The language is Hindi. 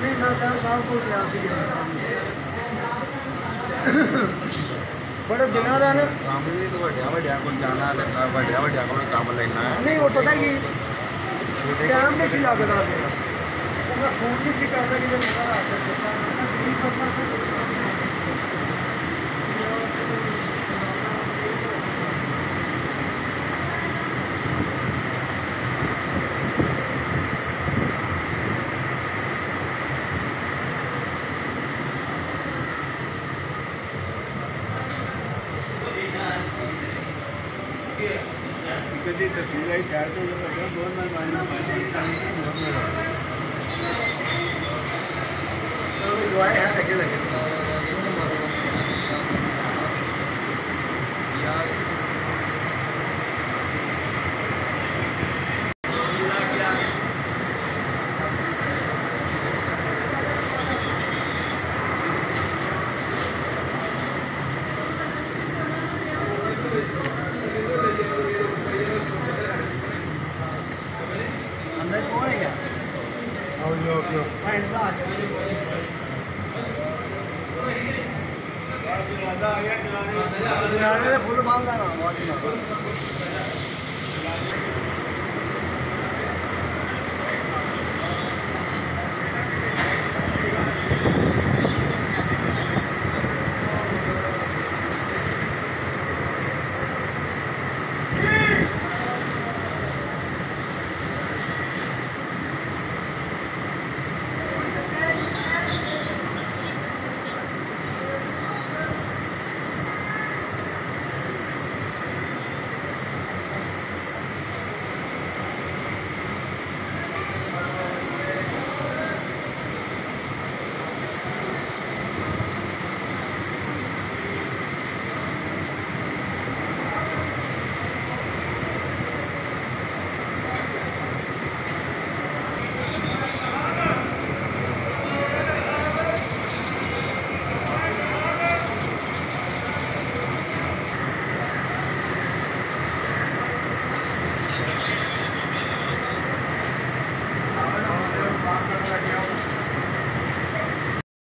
महीना का साल को क्या बड़े दिनों रहने काम भी तो बढ़िया को जाना है बढ़िया को काम लेना है नहीं वो पता कि छोटे टाइम नहीं सी लगता मैं फोन नहीं सी करता कि जब कभी तस्वीर आई शहर तो बहुत है लगे लगे अंदर कौन है क्या फुल बांध